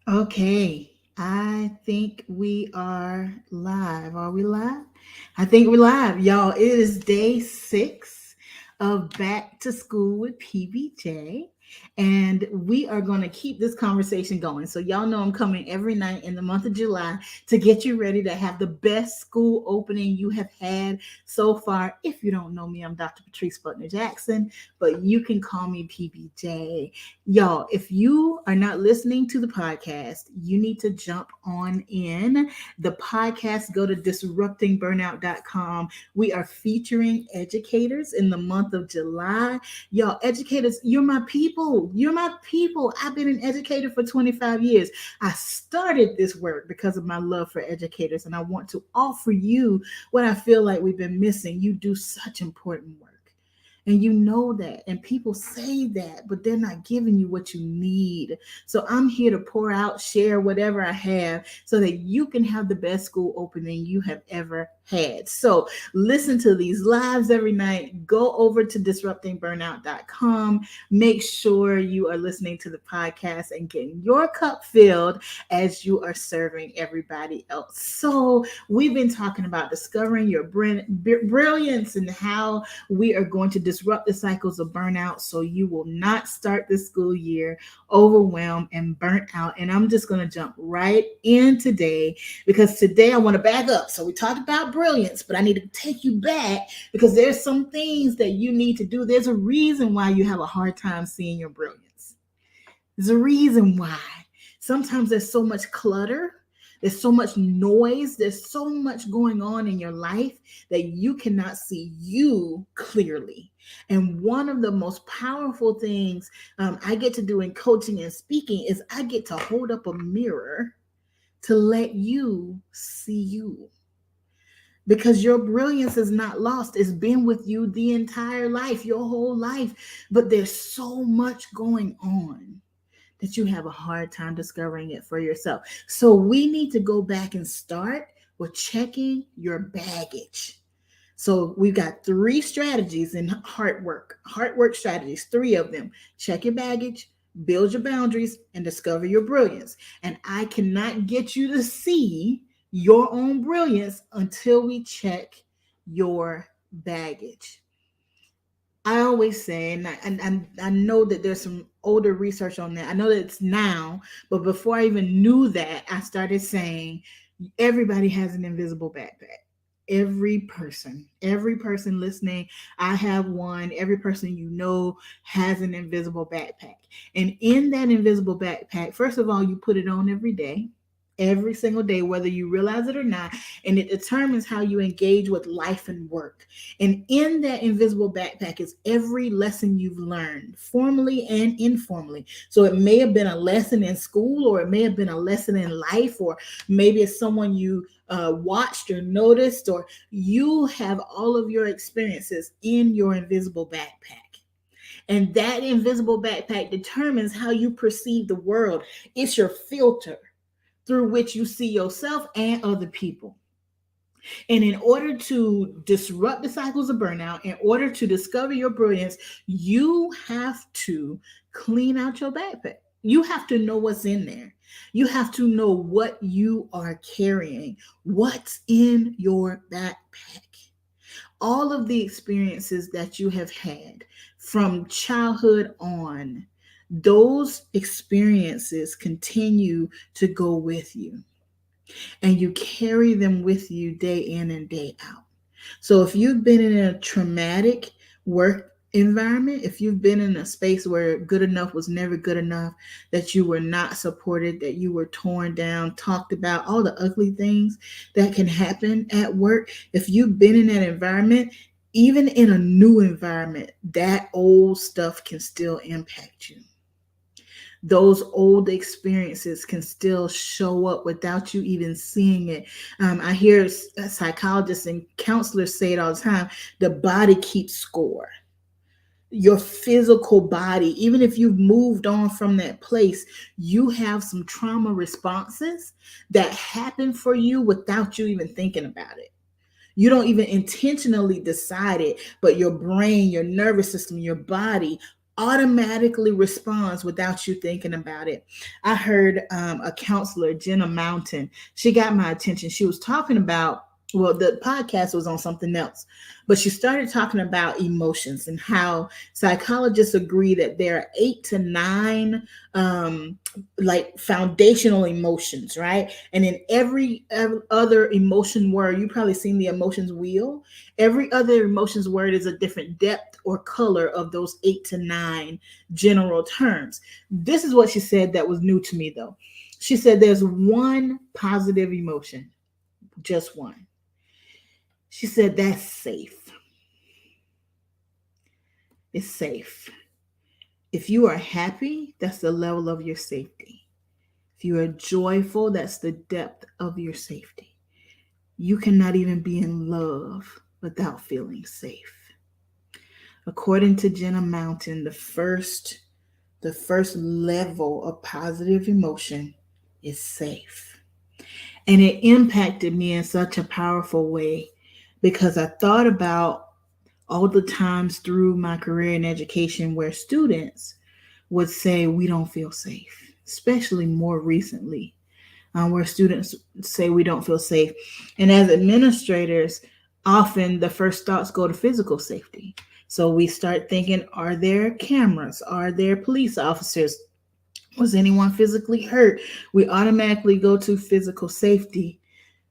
Okay, I think we are live. Are we live? I think we're live. Y'all, it is day 6 of Back to School with PBJ. And we are going to keep this conversation going. So, y'all know I'm coming every night in the month of July to get you ready to have the best school opening you have had so far. If you don't know me, I'm Dr. Patrice Butner Jackson, but you can call me PBJ. Y'all, if you are not listening to the podcast, you need to jump on in. The podcast, go to disruptingburnout.com. We are featuring educators in the month of July. Y'all, educators, you're my people. You're my people. I've been an educator for 25 years. I started this work because of my love for educators, and I want to offer you what I feel like we've been missing. You do such important work. And you know that, and people say that, but they're not giving you what you need. So I'm here to pour out, share whatever I have so that you can have the best school opening you have ever had. So listen to these lives every night. Go over to disruptingburnout.com. Make sure you are listening to the podcast and getting your cup filled as you are serving everybody else. So we've been talking about discovering your brilliance and how we are going to disrupt the cycles of burnout so you will not start the school year overwhelmed and burnt out. And I'm just going to jump right in today because today I want to back up. So we talked about brilliance, but I need to take you back because there's some things that you need to do. There's a reason why you have a hard time seeing your brilliance. There's a reason why. Sometimes there's so much clutter. There's so much noise. There's so much going on in your life that you cannot see you clearly. And one of the most powerful things I get to do in coaching and speaking is I get to hold up a mirror to let you see you. Because your brilliance is not lost. It's been with you the entire life, your whole life. But there's so much going on that you have a hard time discovering it for yourself. So we need to go back and start with checking your baggage. So we've got 3 strategies in heart work strategies, 3 of them. Check your baggage, build your boundaries, and discover your brilliance. And I cannot get you to see your own brilliance until we check your baggage. I always say, and I know that there's some older research on that. I know that it's now, but before I even knew that, I started saying everybody has an invisible backpack. Every person listening, I have one. Every person you know has an invisible backpack. And in that invisible backpack, first of all, you put it on every single day, whether you realize it or not, and it determines how you engage with life and work. And in that invisible backpack is every lesson you've learned, formally and informally. So it may have been a lesson in school, or it may have been a lesson in life, or maybe it's someone you watched or noticed, or you have all of your experiences in your invisible backpack. And that invisible backpack determines how you perceive the world. It's your filter through which you see yourself and other people. And in order to disrupt the cycles of burnout, in order to discover your brilliance, you have to clean out your backpack. You have to know what's in there. You have to know what you are carrying, what's in your backpack. All of the experiences that you have had from childhood on, those experiences continue to go with you, and you carry them with you day in and day out. So if you've been in a traumatic work environment, if you've been in a space where good enough was never good enough, that you were not supported, that you were torn down, talked about, all the ugly things that can happen at work, if you've been in that environment, even in a new environment, that old stuff can still impact you. Those old experiences can still show up without you even seeing it. I hear psychologists and counselors say it all the time: the body keeps score. Your physical body, even if you've moved on from that place, you have some trauma responses that happen for you without you even thinking about it. You don't even intentionally decide it, but your brain, your nervous system, your body automatically responds without you thinking about it. I heard a counselor, Jenna Mountain, she got my attention. She was talking about, well, the podcast was on something else, but she started talking about emotions and how psychologists agree that there are 8 to 9 like foundational emotions, right? And in every other emotion word, you probably seen the emotions wheel. Every other emotions word is a different depth or color of those 8 to 9 general terms. This is what she said that was new to me, though. She said there's one positive emotion, just one. She said that's safe. It's safe. If you are happy, that's the level of your safety. If you are joyful, that's the depth of your safety. You cannot even be in love without feeling safe. According to Jenna Mountain, the first level of positive emotion is safe. And it impacted me in such a powerful way because I thought about all the times through my career in education where students would say we don't feel safe, especially more recently, where students say we don't feel safe. And as administrators, often the first thoughts go to physical safety. So we start thinking, are there cameras? Are there police officers? Was anyone physically hurt? We automatically go to physical safety.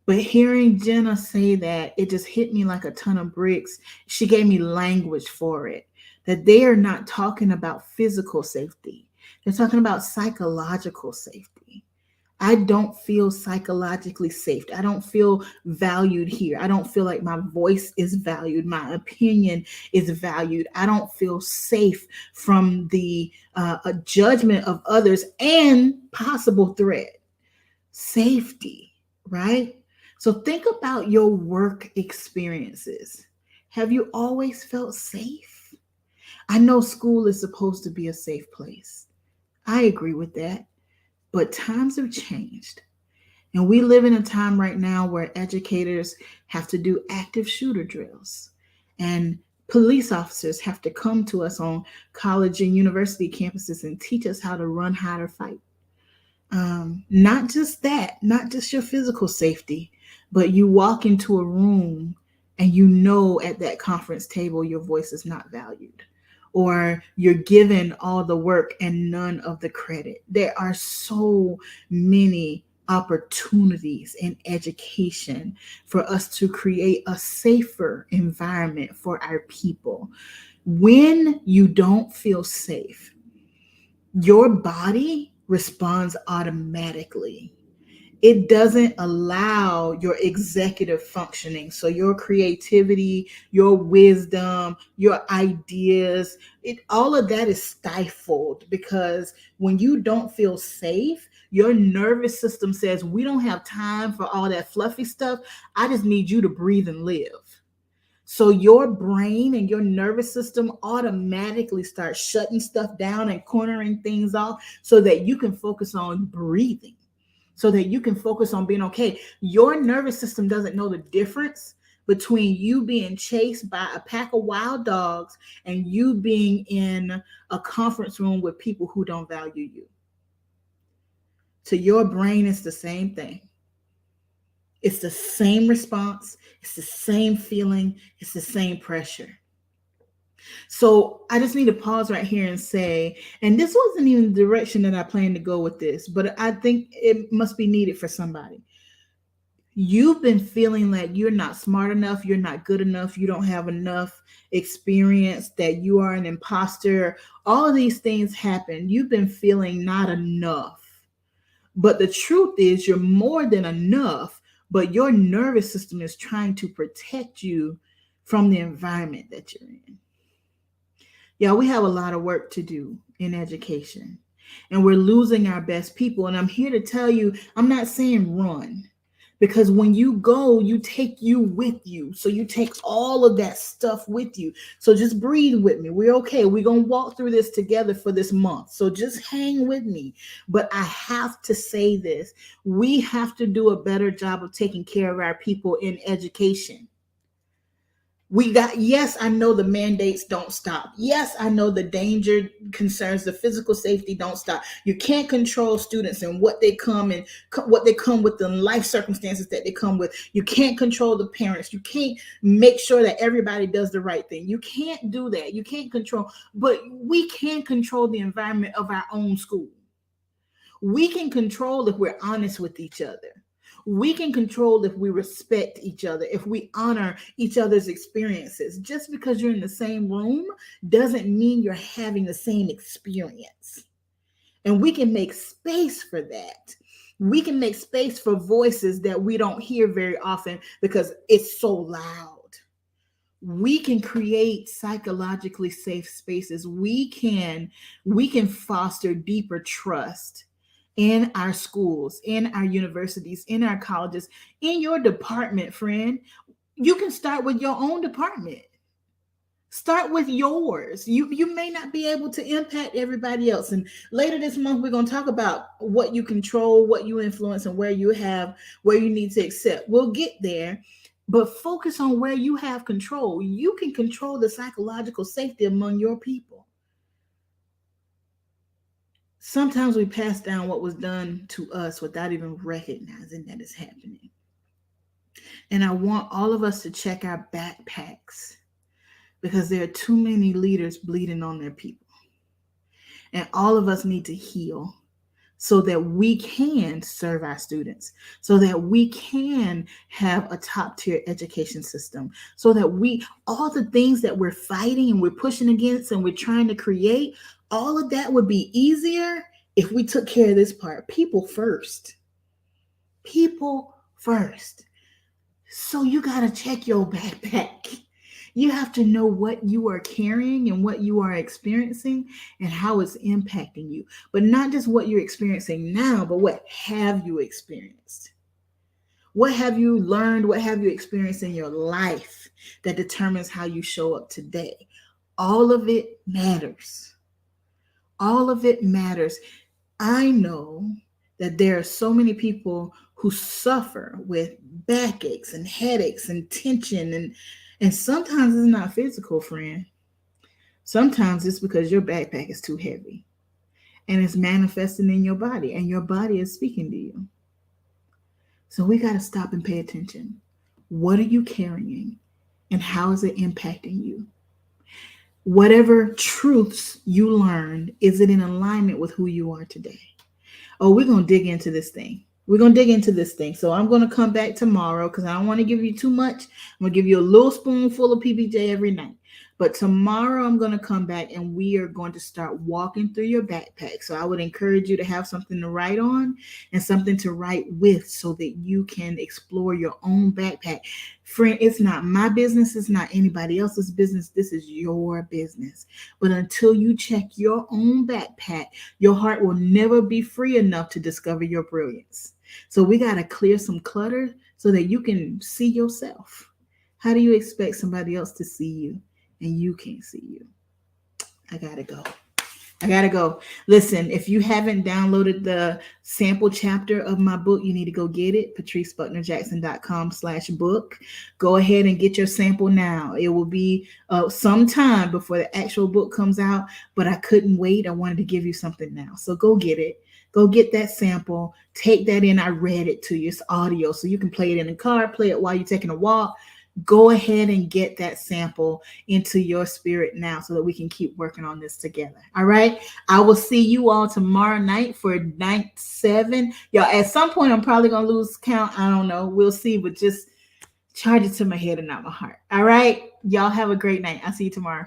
But hearing Jenna say that, it just hit me like a ton of bricks. She gave me language for it, that they are not talking about physical safety. They're talking about psychological safety. I don't feel psychologically safe. I don't feel valued here. I don't feel like my voice is valued. My opinion is valued. I don't feel safe from the judgment of others and possible threat. Safety, right? So think about your work experiences. Have you always felt safe? I know school is supposed to be a safe place. I agree with that. But times have changed. And we live in a time right now where educators have to do active shooter drills. And police officers have to come to us on college and university campuses and teach us how to run, hide, or fight. Not just that, not just your physical safety, but you walk into a room and you know at that conference table your voice is not valued, or you're given all the work and none of the credit. There are so many opportunities in education for us to create a safer environment for our people. When you don't feel safe, your body responds automatically. It doesn't allow your executive functioning. So your creativity, your wisdom, your ideas, all of that is stifled because when you don't feel safe, your nervous system says, we don't have time for all that fluffy stuff. I just need you to breathe and live. So your brain and your nervous system automatically start shutting stuff down and cornering things off so that you can focus on breathing, so that you can focus on being okay. Your nervous system doesn't know the difference between you being chased by a pack of wild dogs and you being in a conference room with people who don't value you. To your brain, it's the same thing. It's the same response. It's the same feeling. It's the same pressure. So I just need to pause right here and say, and this wasn't even the direction that I planned to go with this, but I think it must be needed for somebody. You've been feeling like you're not smart enough, you're not good enough, you don't have enough experience, that you are an imposter. All of these things happen. You've been feeling not enough. But the truth is, you're more than enough, but your nervous system is trying to protect you from the environment that you're in. Yeah, we have a lot of work to do in education, and we're losing our best people. And I'm here to tell you, I'm not saying run, because when you go, you take you with you. So you take all of that stuff with you. So just breathe with me. We're okay. We're going to walk through this together for this month. So just hang with me. But I have to say this. We have to do a better job of taking care of our people in education. Yes, I know the mandates don't stop. Yes, I know the danger concerns, the physical safety don't stop. You can't control students and what they come with, the life circumstances that they come with. You can't control the parents. You can't make sure that everybody does the right thing. You can't do that. You can't control, but we can control the environment of our own school. We can control if we're honest with each other. We can control if we respect each other, if we honor each other's experiences. Just because you're in the same room doesn't mean you're having the same experience. And we can make space for that. We can make space for voices that we don't hear very often because it's so loud. We can create psychologically safe spaces. We can foster deeper trust in our schools, in our universities, in our colleges, in your department, friend. You can start with your own department. Start with yours. You may not be able to impact everybody else. And later this month, we're going to talk about what you control, what you influence, and where you need to accept. We'll get there, but focus on where you have control. You can control the psychological safety among your people. Sometimes we pass down what was done to us without even recognizing that it's happening. And I want all of us to check our backpacks because there are too many leaders bleeding on their people. And all of us need to heal so that we can serve our students, so that we can have a top tier education system, so that all the things that we're fighting and we're pushing against and we're trying to create, all of that would be easier if we took care of this part. People first. People first. So you got to check your backpack. You have to know what you are carrying and what you are experiencing and how it's impacting you. But not just what you're experiencing now, but what have you experienced? What have you learned? What have you experienced in your life that determines how you show up today? All of it matters. All of it matters. I know that there are so many people who suffer with backaches and headaches and tension, and sometimes it's not physical, friend. Sometimes it's because your backpack is too heavy and it's manifesting in your body, and your body is speaking to you. So we got to stop and pay attention. What are you carrying and how is it impacting you? Whatever truths you learned, is it in alignment with who you are today? Oh, we're going to dig into this thing. We're going to dig into this thing. So I'm going to come back tomorrow because I don't want to give you too much. I'm going to give you a little spoonful of PBJ every night. But tomorrow I'm going to come back and we are going to start walking through your backpack. So I would encourage you to have something to write on and something to write with so that you can explore your own backpack. Friend, it's not my business. It's not anybody else's business. This is your business. But until you check your own backpack, your heart will never be free enough to discover your brilliance. So we got to clear some clutter so that you can see yourself. How do you expect somebody else to see you and you can't see you? I got to go. Listen, if you haven't downloaded the sample chapter of my book, you need to go get it. patricebucknerjackson.com/book. Go ahead and get your sample now. It will be some time before the actual book comes out, but I couldn't wait. I wanted to give you something now. So go get it. Go get that sample. Take that in. I read it to you. It's audio, so you can play it in the car, play it while you're taking a walk. Go ahead and get that sample into your spirit now so that we can keep working on this together. All right. I will see you all tomorrow night for night 7. Y'all, at some point, I'm probably going to lose count. I don't know. We'll see, but just charge it to my head and not my heart. All right. Y'all have a great night. I'll see you tomorrow.